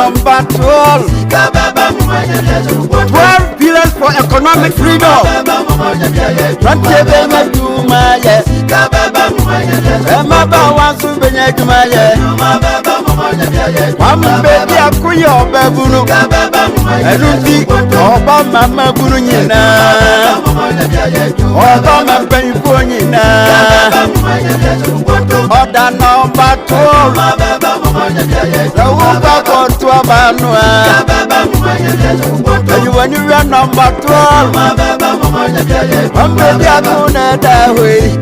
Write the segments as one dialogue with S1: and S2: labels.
S1: number 12. 12 pillars for economic freedom. Order number 12. When you run number 12, I'm ready to go that way.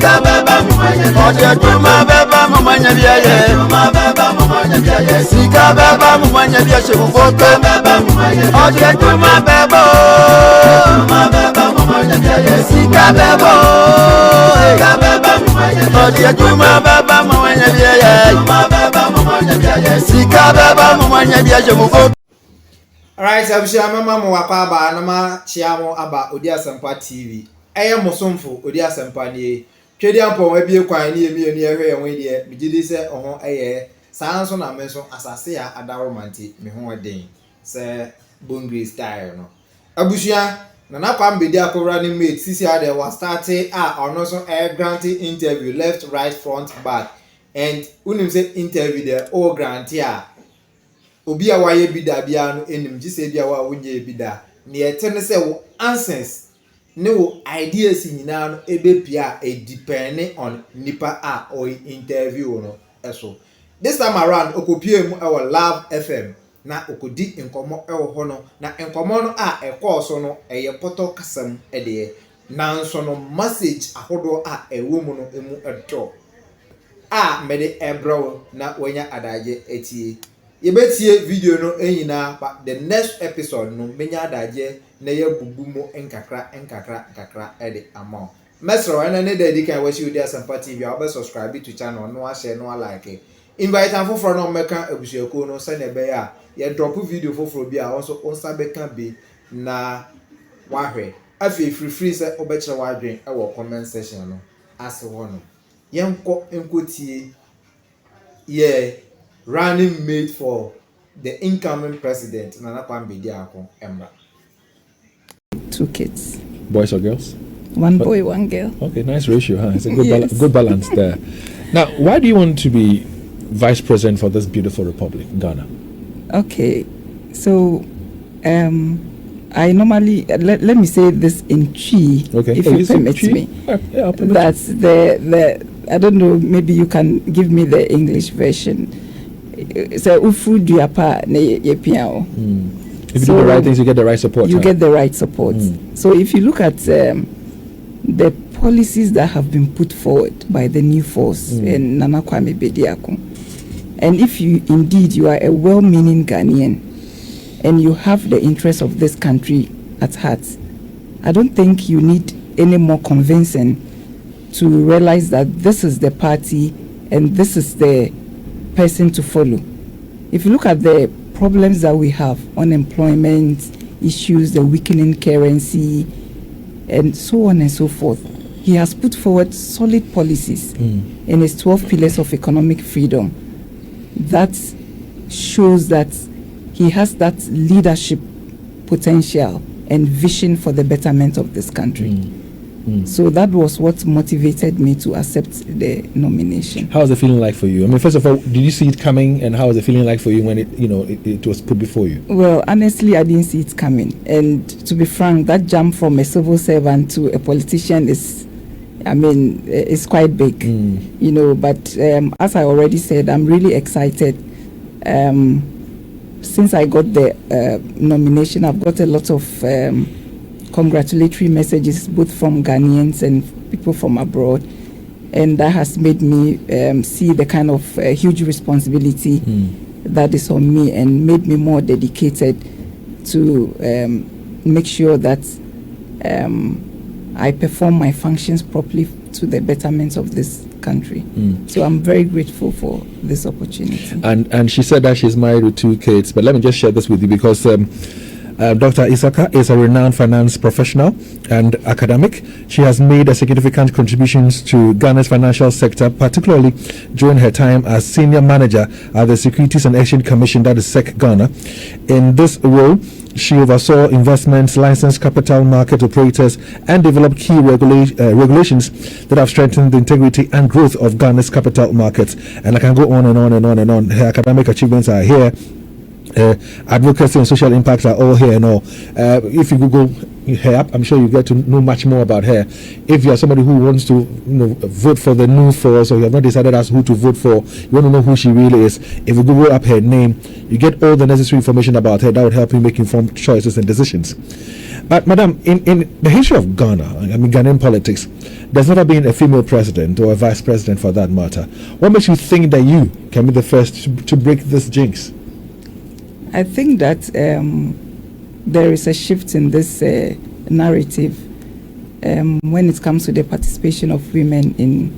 S2: Alright, abusha mama mo wakaba na ma chiamo aba Odi Asempa TV. Eye mosomfo Odi Asempa nie. Twedi ampo wa bie kwan ne emi eni ehwe enwe de bigidi se oho eye. Saa nso na me so asase ya adaromanti me ho odin. Se bongri style no. Abusha na nakwa mbedi akowra ne mate sisi ade was starting ono so air granting interview left right front back and unim say interview there all grantee obi a waye bida bia no enim gise bia wa wonye bida ne yetene se wo answers ne wo ideas nyina no ebepia e depend on nipa a o interview no eso this time around okopie mu e wo Love FM na okodi enkomo e wo ho no na enkomo no a e course no e ye poto kasam e de na nso no message ahodo a e wo mu no emu edo mede ebro na wonya adaje etie yebetie video no enyina but the next episode no menya adaje na ye bubu mo enkakra ede amount mesro ena ne dedika we shi Odi Asempa TV obe subscribe to channel no share no like invite am for no meka abusuako no se ne be ya ye drop video foforo bi a also onsa beka be na wahwe afi free se obekere wadwen e wo comment section no ase ho no yenko enkotie running mate for the incoming president Nana Kwambedi Ako Emma.
S3: 2 kids.
S4: Boys or girls?
S3: 1 boy, 1 girl.
S4: Okay, nice ratio, huh? It's a good,
S3: Yes.
S4: good balance there. Now, why do you want to be vice president for this beautiful republic, Ghana?
S3: Okay, so I normally let me say this in Chi, if you permit me.
S4: Yeah, I'll permit
S3: That's the I don't know. Maybe you can give me the English version. So ufu duapa ne ye piao.
S4: If you do the right things, you get the right support.
S3: You get the right support. So if you look at the policies that have been put forward by the new force in Nana Kwame Bediako, and if you are a well-meaning Ghanaian and you have the interests of this country at heart, I don't think you need any more convincing to realize that this is the party and this is the person to follow. If you look at the problems that we have, unemployment issues, the weakening currency, and so on and so forth, he has put forward solid policies in his 12 pillars of economic freedom that shows that he has that leadership potential and vision for the betterment of this country. So that was what motivated me to accept the nomination.
S4: How was the feeling like for you? I mean, first of all, did you see it coming, and how was the feeling like for you when it was put before you?
S3: Well, honestly, I didn't see it coming. And to be frank, that jump from a civil servant to a politician is, it's quite big, But as I already said, I'm really excited. Since I got the nomination, I've got a lot of congratulatory messages both from Ghanaians and people from abroad, and that has made me see the kind of huge responsibility that is on me and made me more dedicated to make sure that I perform my functions properly to the betterment of this country. So I'm very grateful for this opportunity.
S4: And she said that she's married with 2 kids, but let me just share this with you because Dr. Isaka is a renowned finance professional and academic. She has made a significant contributions to Ghana's financial sector, particularly during her time as senior manager at the Securities and Exchange Commission, that is SEC Ghana. In this role, she oversaw investments, licensed capital market operators, and developed key regulations that have strengthened the integrity and growth of Ghana's capital markets. And I can go on and on and on and on. Her academic achievements are here. Advocacy and social impacts are all here and all. If you Google her up, I'm sure you get to know much more about her. If you are somebody who wants to vote for the new force, or you have not decided as who to vote for, you want to know who she really is, if you Google up her name, you get all the necessary information about her that would help you make informed choices and decisions. But madam, in the history of Ghana, I mean Ghanaian politics, there's never been a female president or a vice president for that matter. What makes you think that you can be the first to break this jinx?
S3: I think that there is a shift in this narrative when it comes to the participation of women in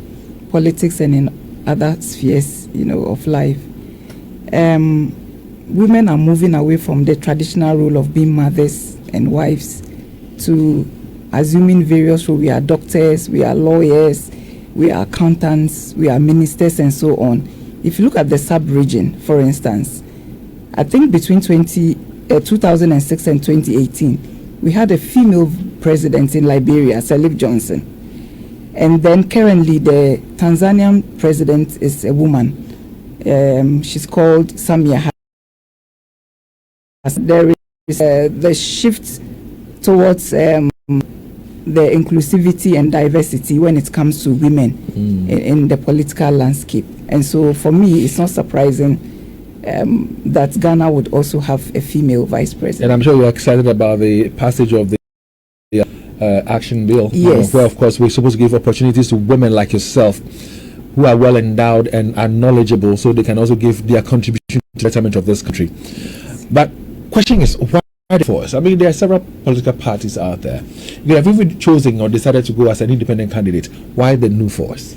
S3: politics and in other spheres, of life. Women are moving away from the traditional role of being mothers and wives to assuming various roles. We are doctors, we are lawyers, we are accountants, we are ministers, and so on. If you look at the sub-region, for instance, I think between 2006 and 2018, we had a female president in Liberia, Salif Johnson. And then currently the Tanzanian president is a woman. She's called Samia. There is the shift towards the inclusivity and diversity when it comes to women in the political landscape. And so for me, it's not surprising that Ghana would also have a female vice president.
S4: And I'm sure you're excited about the passage of the action bill.
S3: Yes.
S4: Where, of course, we're supposed to give opportunities to women like yourself who are well endowed and are knowledgeable, so they can also give their contribution to the betterment of this country. But question is, why the force? I mean, there are several political parties out there. You have even chosen or decided to go as an independent candidate. Why the new force?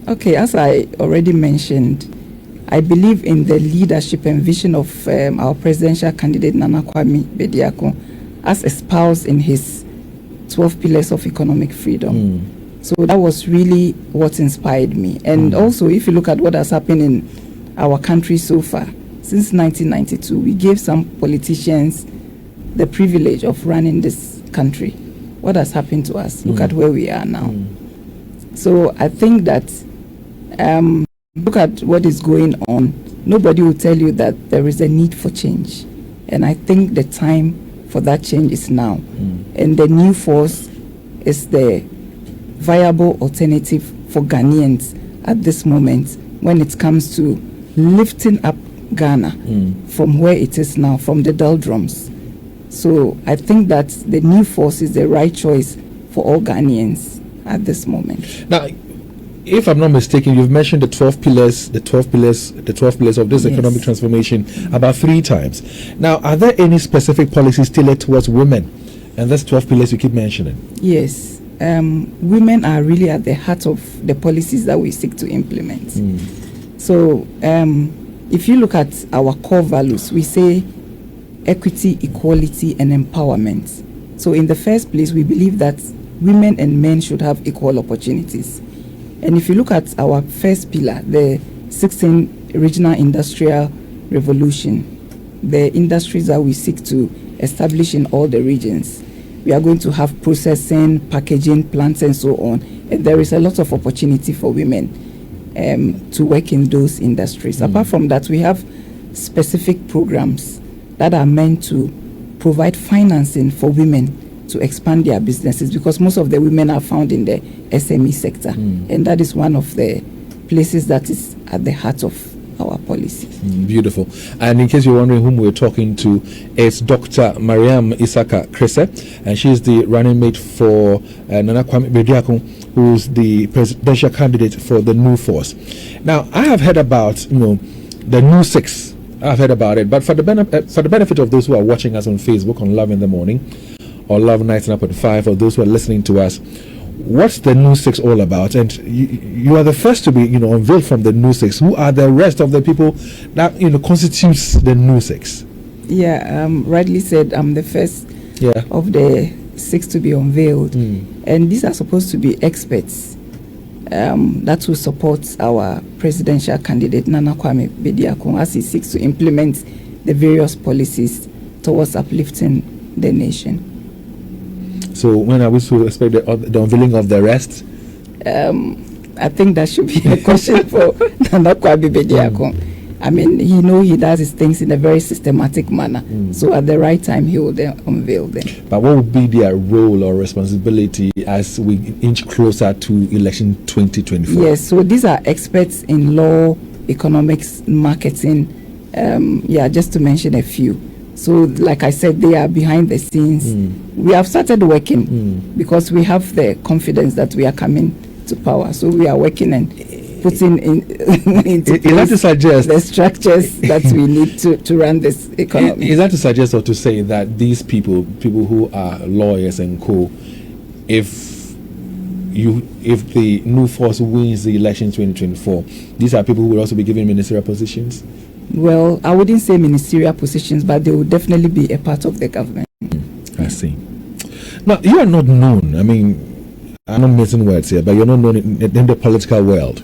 S3: Okay, as I already mentioned, I believe in the leadership and vision of our presidential candidate Nana Kwame Bediako, as espoused in his 12 pillars of economic freedom. So that was really what inspired me. And also, if you look at what has happened in our country so far, since 1992, we gave some politicians the privilege of running this country. What has happened to us? Look at where we are now. So I think that look at what is going on. Nobody will tell you that there is a need for change. And I think the time for that change is now. And the new force is the viable alternative for Ghanaians at this moment when it comes to lifting up Ghana from where it is now, from the doldrums. So I think that the new force is the right choice for all Ghanaians at this moment.
S4: Now, if I'm not mistaken, you've mentioned the 12 pillars of this economic transformation about 3 times. Now, are there any specific policies tailored towards women? And that's 12 pillars you keep mentioning.
S3: Yes. Women are really at the heart of the policies that we seek to implement. So, if you look at our core values, we say equity, equality, and empowerment. So, in the first place, we believe that women and men should have equal opportunities. And if you look at our first pillar, the 16th Regional Industrial Revolution, the industries that we seek to establish in all the regions, we are going to have processing, packaging, plants, and so on. And there is a lot of opportunity for women to work in those industries. Apart from that, we have specific programs that are meant to provide financing for women to expand their businesses, because most of the women are found in the SME sector, and that is one of the places that is at the heart of our policy.
S4: Beautiful. And in case you're wondering whom we're talking to, it's Dr. Mariam Isaka Krese, and she's the running mate for Nana Kwame Bediako, who's the presidential candidate for the new force. Now, I have heard about the new 6. I've heard about it, but for the benefit of those who are watching us on Facebook on Love in the Morning or Love 99.5, or those who are listening to us, what's the new 6 all about? And you are the first to be unveiled from the new 6. Who are the rest of the people that constitutes the new 6?
S3: Yeah, rightly said, I'm the first of the 6 to be unveiled. And these are supposed to be experts that will support our presidential candidate, Nana Kwame Bediako, as he seeks to implement the various policies towards uplifting the nation.
S4: So when are we to expect the unveiling of the rest?
S3: I think that should be a question for Nana Kwame Bediako. I mean, he does his things in a very systematic manner. So at the right time, he will then unveil them.
S4: But what would be their role or responsibility as we inch closer to election 2024?
S3: Yes, so these are experts in law, economics, marketing, just to mention a few. So like I said, they are behind the scenes. We have started working because we have the confidence that we are coming to power. So we are working and putting into place
S4: to suggest
S3: the structures that we need to run this economy.
S4: Is that to suggest or to say that these people who are lawyers and co, if the new force wins the election 2024, these are people who will also be given ministerial positions?
S3: Well, I wouldn't say ministerial positions, but they will definitely be a part of the government.
S4: I see. Now, you are not known. I mean, I'm not missing words here, but you're not known in the political world.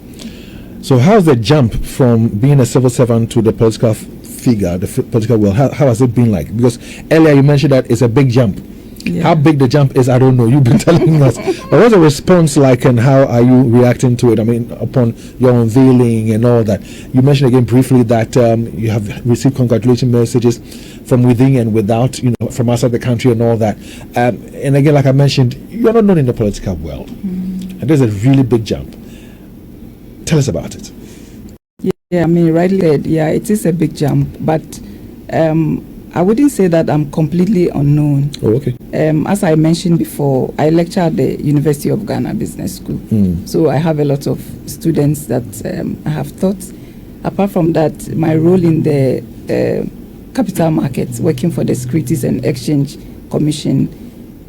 S4: So how's the jump from being a civil servant to the political figure, the political world? How has it been like? Because earlier you mentioned that it's a big jump. Yeah. How big the jump is, I don't know. You've been telling us. But what's the response like and how are you reacting to it? I mean, upon your unveiling and all that. You mentioned again briefly that you have received congratulation messages from within and without, from outside the country and all that. And again, like I mentioned, you're not known in the political world. And there's a really big jump. Tell us about it.
S3: Yeah, I mean, rightly said, it is a big jump, but I wouldn't say that I'm completely unknown.
S4: Oh, okay.
S3: As I mentioned before, I lecture at the University of Ghana Business School. So I have a lot of students that I have taught. Apart from that, my role in the capital markets, working for the Securities and Exchange Commission,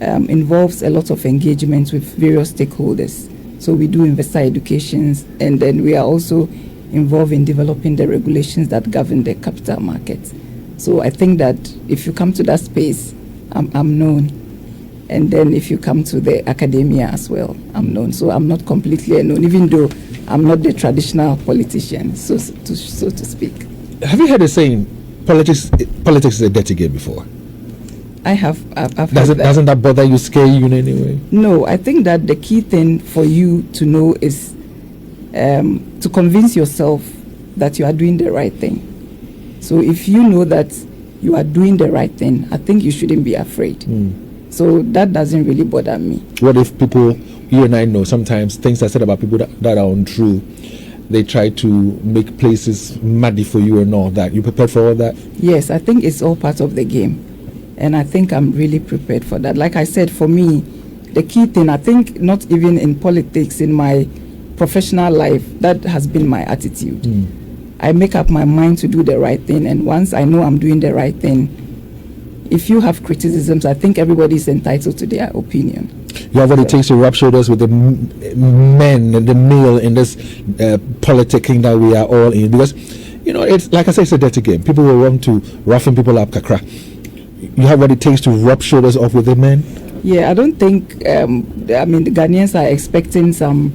S3: involves a lot of engagement with various stakeholders. So we do investor educations, and then we are also involved in developing the regulations that govern the capital markets. So I think that if you come to that space, I'm known. And then if you come to the academia as well, I'm known. So I'm not completely unknown, even though I'm not the traditional politician, so to speak.
S4: Have you heard a saying, politics is a dirty game before?
S3: I have.
S4: Doesn't that bother you, scare you in any way?
S3: No, I think that the key thing for you to know is to convince yourself that you are doing the right thing. So if you know that you are doing the right thing, I think you shouldn't be afraid. So that doesn't really bother me.
S4: What if people, you and I know sometimes things are said about people that are untrue, they try to make places muddy for you and all that. You prepared for all that?
S3: Yes, I think it's all part of the game. And I think I'm really prepared for that. Like I said, for me, the key thing, I think not even in politics, in my professional life, that has been my attitude. I make up my mind to do the right thing, and once I know I'm doing the right thing, if you have criticisms, I think everybody is entitled to their opinion.
S4: You have what it takes to rub shoulders with the men and the male in this politicking that we are all in, because it's like I say, it's a dirty game. People will want to roughen people up, kakra. You have what it takes to rub shoulders off with the men? Yeah,
S3: I don't think the Ghanaians are expecting some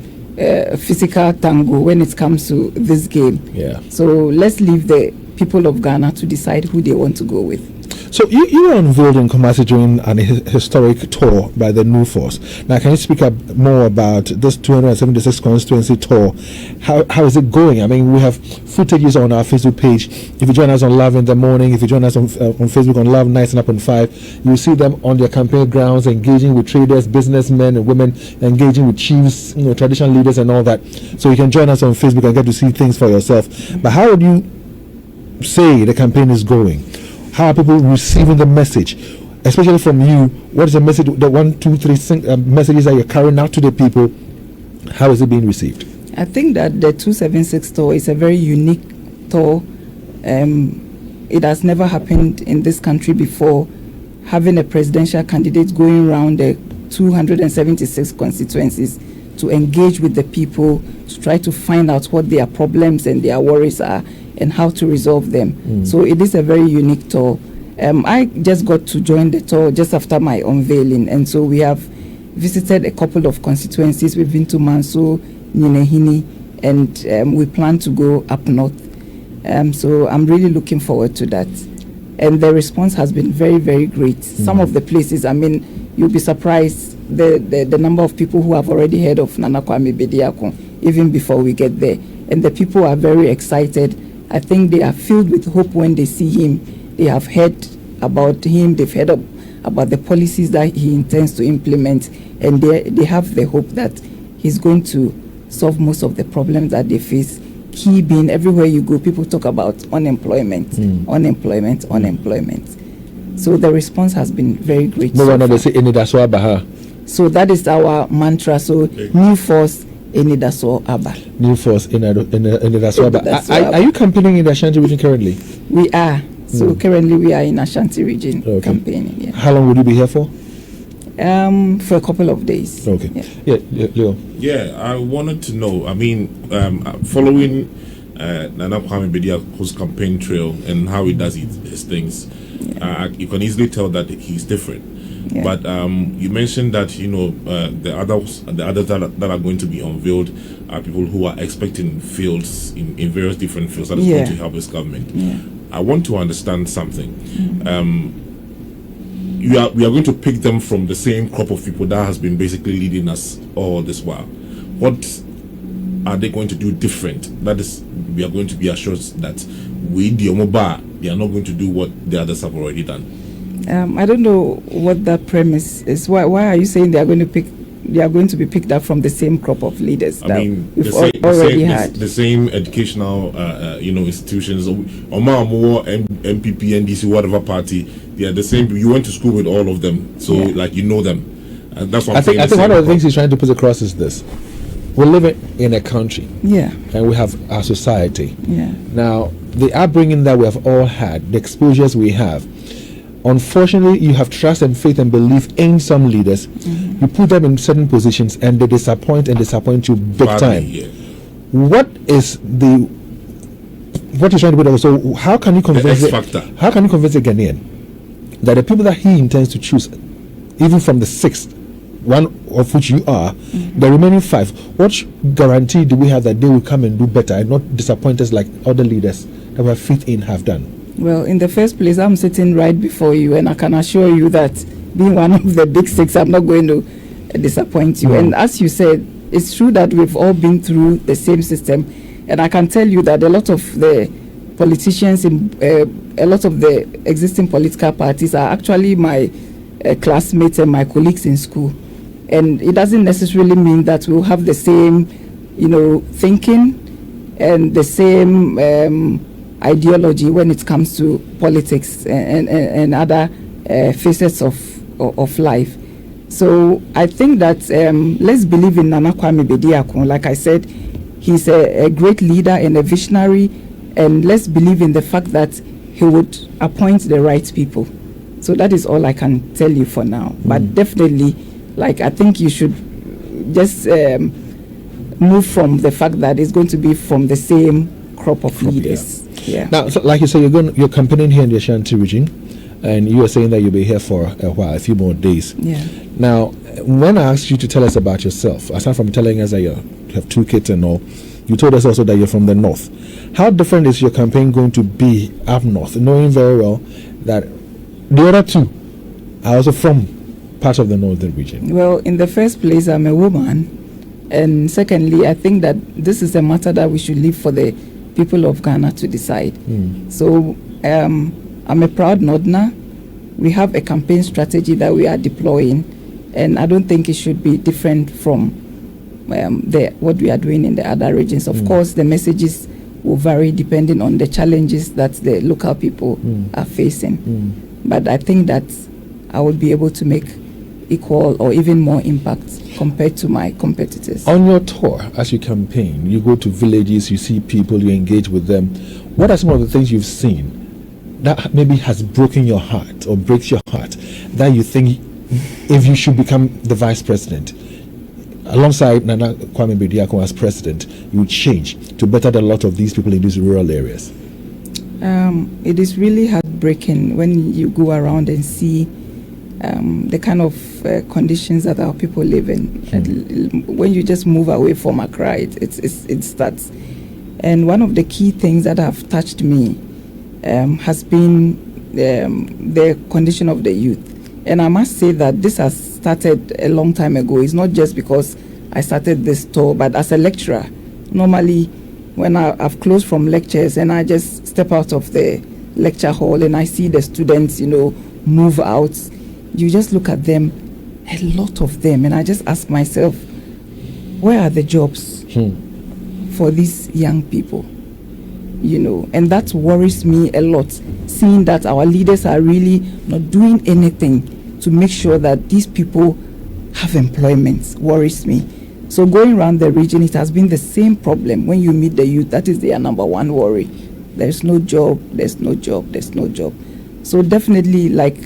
S3: physical tango when it comes to this game.
S4: Yeah.
S3: So let's leave the people of Ghana to decide who they want to go with.
S4: So you were unveiled in Kumasi during an historic tour by the New Force. Now, can you speak up more about this 276 constituency tour? How is it going? I mean, we have footages on our Facebook page. If you join us on Love in the Morning, if you join us on Facebook on Love Nights and Up on 5, you'll see them on their campaign grounds, engaging with traders, businessmen and women, engaging with chiefs, traditional leaders and all that. So you can join us on Facebook and get to see things for yourself. But how would you say the campaign is going? How are people receiving the message, especially from you? What is the message, the 1, 2, 3 messages that you're carrying out to the people? How is it being received?
S3: I think that the 276 tour is a very unique tour. It has never happened in this country before, having a presidential candidate going around the 276 constituencies to engage with the people, to try to find out what their problems and their worries are, and how to resolve them. So it is a very unique tour, I just got to join the tour just after my unveiling, and so we have visited a couple of constituencies. We've been to Manso, Ninehini, and we plan to go up north. So I'm really looking forward to that. And the response has been very, very great. Some of the places, I mean, you'll be surprised the number of people who have already heard of Nana Kwame Bediako even before we get there. And the people are very excited. I think they are filled with hope when they see him. They have heard about him. They've heard about the policies that he intends to implement. And they have the hope that he's going to solve most of the problems that they face. Key being, everywhere you go, people talk about unemployment. So the response has been very great. So that is our mantra. So new force, Enidaso Abal.
S4: New force, Enidaso Abal. Are you campaigning in the Ashanti region currently?
S3: We are. So currently we are in Ashanti region campaigning. Yeah.
S4: How long will you be here for?
S3: For a couple of days.
S4: Okay. Yeah, Leo.
S5: Yeah, I wanted to know. I mean, following Nana Kwame Bediako's campaign trail and how he does his things, you can easily tell that he's different. Yeah. But you mentioned that the others that are going to be unveiled are people who are expecting fields in various different fields that is going to help his government. Yeah. I want to understand something. We are going to pick them from the same crop of people that has been basically leading us all this while. What are they going to do different? That is, we are going to be assured that they are not going to do what the others have already done.
S3: I don't know what that premise is. Why are you saying they are going to be picked up from the same crop of leaders we've already had?
S5: The same educational institutions, MPP, NDC, whatever party, they are the same. You went to school with all of them, so you know them. That's what I think
S4: one of the things he's trying to put across is this: we live in a country, and we have our society. Now, the upbringing that we have all had, the exposures we have. Unfortunately, you have trust and faith and belief in some leaders. You put them in certain positions, and they disappoint you big time. What is trying to put? So, how can you convince a Ghanaian that the people that he intends to choose, even from the 6th, one of which you are, the remaining 5, what guarantee do we have that they will come and do better and not disappoint us like other leaders that we have faith in have done?
S3: Well, in the first place, I'm sitting right before you, and I can assure you that being one of the big 6, I'm not going to disappoint you. And as you said, it's true that we've all been through the same system, and I can tell you that a lot of the politicians in a lot of the existing political parties are actually my classmates and my colleagues in school. And it doesn't necessarily mean that we'll have the same, thinking and the same ideology when it comes to politics and other facets of life. So I think that let's believe in Nana Kwame Bediako. Like I said, he's a great leader and a visionary, and let's believe in the fact that he would appoint the right people. So that is all I can tell you for now. But definitely, I think you should just move from the fact that it's going to be from the same crop of leaders. Yeah.
S4: Now, so like you say, you're campaigning here in the Ashanti region, and you are saying that you'll be here for a while, a few more days.
S3: Yeah.
S4: Now, when I asked you to tell us about yourself, aside from telling us that you have 2 kids and all, you told us also that you're from the north. How different is your campaign going to be up north, knowing very well that the other 2 are also from parts of the northern region?
S3: Well, in the first place, I'm a woman, and secondly, I think that this is a matter that we should leave for the people of Ghana to decide. So I'm a proud Northerner. We have a campaign strategy that we are deploying, and I don't think it should be different from what we are doing in the other regions. Of course, the messages will vary depending on the challenges that the local people are facing. But I think that I would be able to make equal or even more impact compared to my competitors.
S4: On your tour, as you campaign, you go to villages, you see people, you engage with them. What are some of the things you've seen that maybe has broken your heart or breaks your heart that you think if you should become the vice president, alongside Nana Kwame Bediako as president, you would change to better a lot of these people in these rural areas?
S3: It is really heartbreaking heartbreaking when you go around and see the kind of conditions that our people live in. And when you just move away from Accra, it starts. And one of the key things that have touched me has been the condition of the youth. And I must say that this has started a long time ago. It's not just because I started this tour, but as a lecturer, normally when I've closed from lectures and I just step out of the lecture hall and I see the students, move out, you just look at them, a lot of them, and I just ask myself, where are the jobs for these young people? And that worries me a lot, seeing that our leaders are really not doing anything to make sure that these people have employment. Worries me. So going around the region, it has been the same problem. When you meet the youth, that is their number one worry. There's no job, there's no job, there's no job. So definitely, like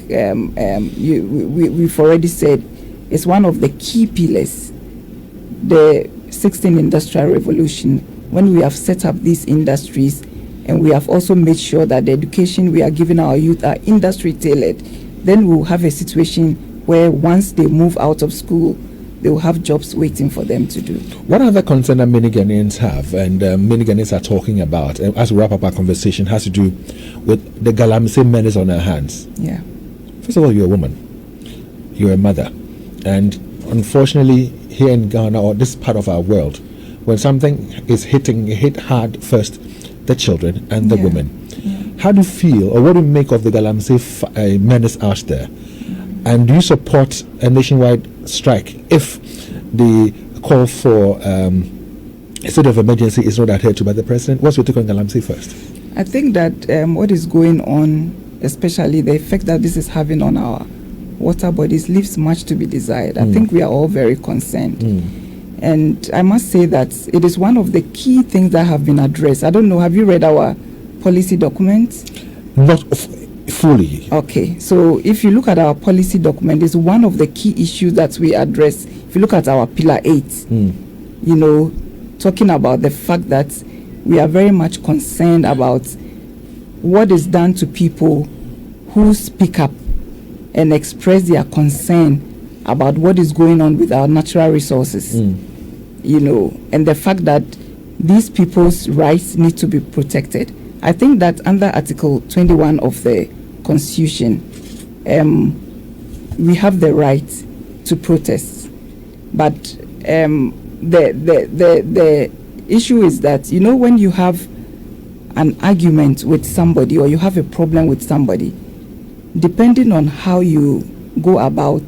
S3: we've already said, it's one of the key pillars, the 16th Industrial Revolution, when we have set up these industries and we have also made sure that the education we are giving our youth are industry tailored, then we'll have a situation where once they move out of school, they will have jobs waiting for them to do.
S4: One other concern that many Ghanaians have, and many Ghanaians are talking about, as we wrap up our conversation, has to do with the Galamsey menace on our hands.
S3: Yeah.
S4: First of all, you're a woman. You're a mother. And unfortunately, here in Ghana, or this part of our world, when something is hit hard first the children and the women. Yeah. How do you feel, or what do you make of the Galamsey menace out there? And do you support a nationwide strike if the call for a state of emergency is not adhered to by the president? What's your take on Galamsey first?
S3: I think that what is going on, especially the effect that this is having on our water bodies, leaves much to be desired. I think we are all very concerned. And I must say that it is one of the key things that have been addressed. I don't know, have you read our policy document?
S4: Not fully.
S3: Okay, so if you look at our policy document, it's one of the key issues that we address. If you look at our Pillar 8, talking about the fact that we are very much concerned about what is done to people who speak up and express their concern about what is going on with our natural resources, and the fact that these people's rights need to be protected. I think that under Article 21 of the Constitution, we have the right to protest. But the issue is that, when you have an argument with somebody or you have a problem with somebody, depending on how you go about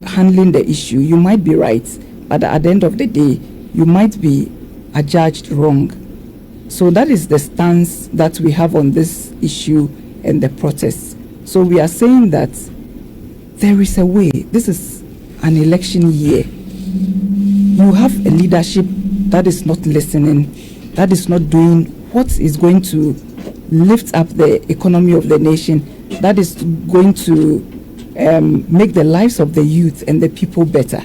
S3: handling the issue, you might be right, but at the end of the day, you might be adjudged wrong. So that is the stance that we have on this issue and the protests. So we are saying that there is a way. This is an election year. You have a leadership that is not listening, that is not doing what is going to lift up the economy of the nation, that is going to make the lives of the youth and the people better.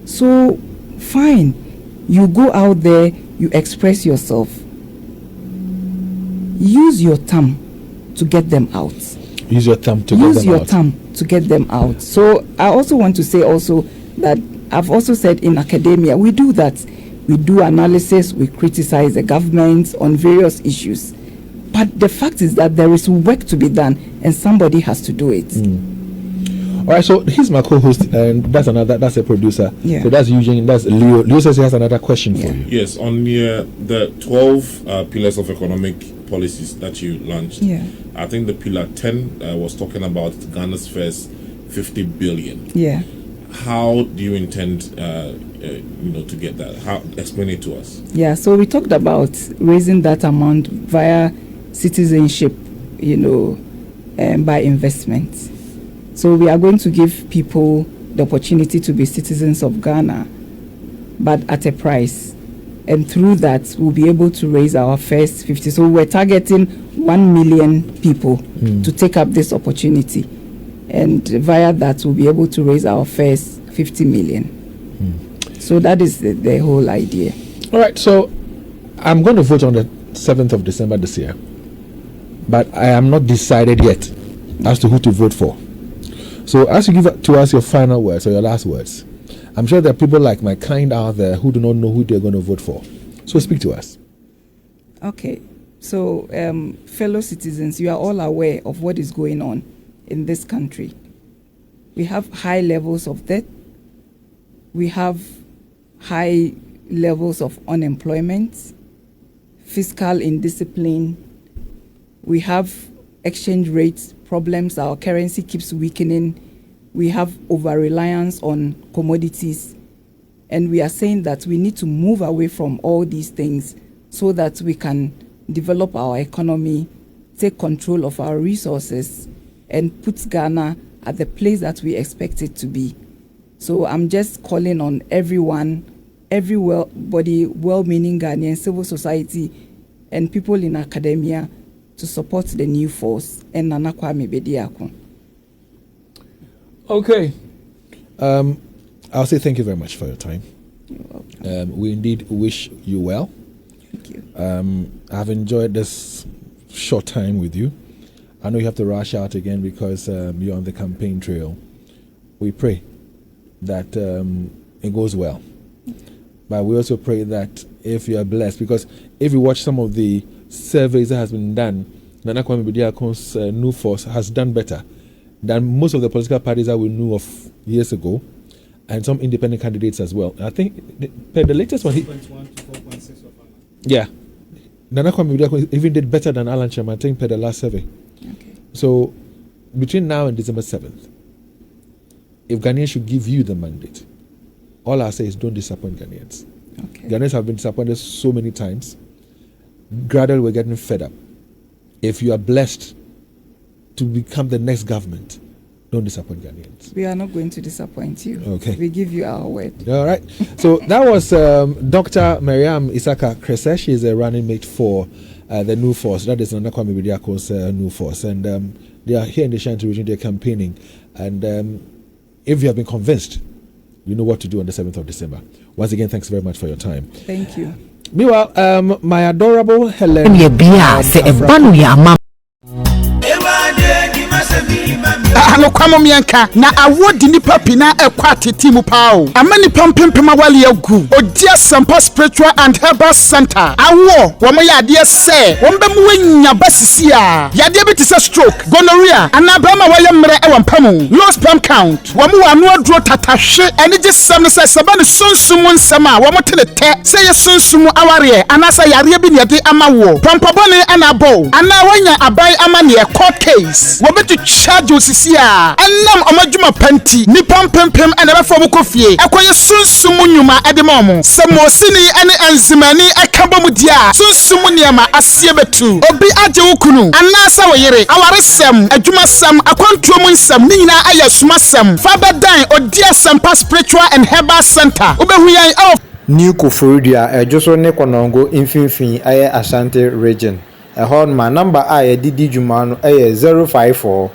S3: So, fine, you go out there, you express yourself. Use your thumb to get them out.
S4: Use your thumb to
S3: get them out. So, I also want to say also that I've also said in academia, we do that. We do analysis, we criticize the government on various issues. But the fact is that there is work to be done and somebody has to do it.
S4: All right, so he's my co-host, and that's a producer.
S3: Yeah.
S4: So that's Eugene, that's Leo. Leo says he has another question for you.
S5: Yes, on the 12 pillars of economic policies that you launched, I think the pillar 10 was talking about Ghana's first 50 billion.
S3: Yeah.
S5: How do you intend to get that? Explain it to us.
S3: Yeah, so we talked about raising that amount via citizenship, by investment. So we are going to give people the opportunity to be citizens of Ghana, but at a price. And through that, we'll be able to raise our first 50. So we're targeting 1 million people to take up this opportunity. And via that, we'll be able to raise our first 50 million. So that is the whole idea.
S4: All right, so I'm going to vote on the 7th of December this year. but I am not decided yet as to who to vote for. So as you give to us your final words or your last words, I'm sure there are people like my kind out there who do not know who they're going to vote for. So speak to us.
S3: Okay. So, fellow citizens, you are all aware of what is going on in this country. We have high levels of debt. We have high levels of unemployment, fiscal indiscipline. We have exchange rate problems. Our currency keeps weakening. We have over-reliance on commodities. And we are saying that we need to move away from all these things so that we can develop our economy, take control of our resources, and put Ghana at the place that we expect it to be. So I'm just calling on everyone, everybody, well-meaning Ghanaian, civil society, and people in academia to support the new force and Nana Kwame Bediako.
S4: Okay. I'll say thank you very much for your time.
S3: You're welcome.
S4: We indeed wish you well.
S3: Thank you.
S4: I've enjoyed this short time with you. I know you have to rush out again because you're on the campaign trail. We pray that it goes well. But we also pray that if you are blessed, because if you watch some of the surveys that has been done, Nana Kwame Bediako's new force has done better than most of the political parties that we knew of years ago, and some independent candidates as well. I think the latest one,
S6: 4.1 to 4.6 of
S4: yeah, Nana Kwame Bediako even did better than Alan Sherman, I think, per the last survey.
S3: Okay.
S4: So between now and December 7th, if Ghanaians should give you the mandate, all I say is don't disappoint Ghanaians.
S3: Okay.
S4: Ghanaians have been disappointed so many times. Gradually, we're getting fed up. If you are blessed to become the next government, don't disappoint Ghanaians.
S3: We are not going to disappoint you.
S4: Okay.
S3: We give you our word.
S4: All right. So that was Dr. Mariam Isaka Krese. She is a running mate for the new force. That is Nana Kwame Bediako's new force. And they are here in the Ashanti region. They're campaigning. And if you have been convinced, you know what to do on the 7th of December. Once again, thanks very much for your time.
S3: Thank you.
S4: Meanwhile, my adorable Helen.
S7: Ano kwamo mianka na awodi nipa pina ekwa tete mu pao amani pampempema wale agu odia sampa spiritual and herbal center awo wo mo yade se wo mbe mu wanya basisi a yade bi tise stroke gonorrhea anaba ma waye mre e wampamu low sperm count wo mo anu aduro tatahwe ene je sam no se sabane sunsumu nsama wo mo tenete se ye sunsumu aware anasa yare bi ne yade amawo pampabone anabo ana wanya abai amane e court case wo betu charge osisi enam omadwuma panti ni pampempem ene be fo bokofie ekoye sunsumu nyuma edemom semosini ene enzimani ekabom dia sunsumu niema asie betu obi age wukunu anasa woyere awaresem adwuma sam akwantuom nsam ni nyina ayasuma sam fabadan odia sampa spiritual and herbal center obehuyan of
S2: New Koforidua ejoso ne konongo infinfin aye Ashanti region ehon ma number aye didi dwuma no aye 054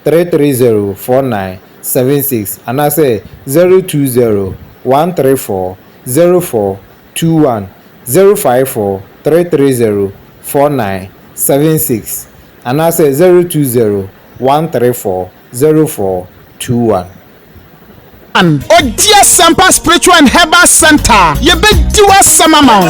S2: 3304976 and I say 020 134 0421 054 330 4976 and I say 020 134 0421
S7: Odia Sampa Spiritual and Herbal Center. You be do us some amount.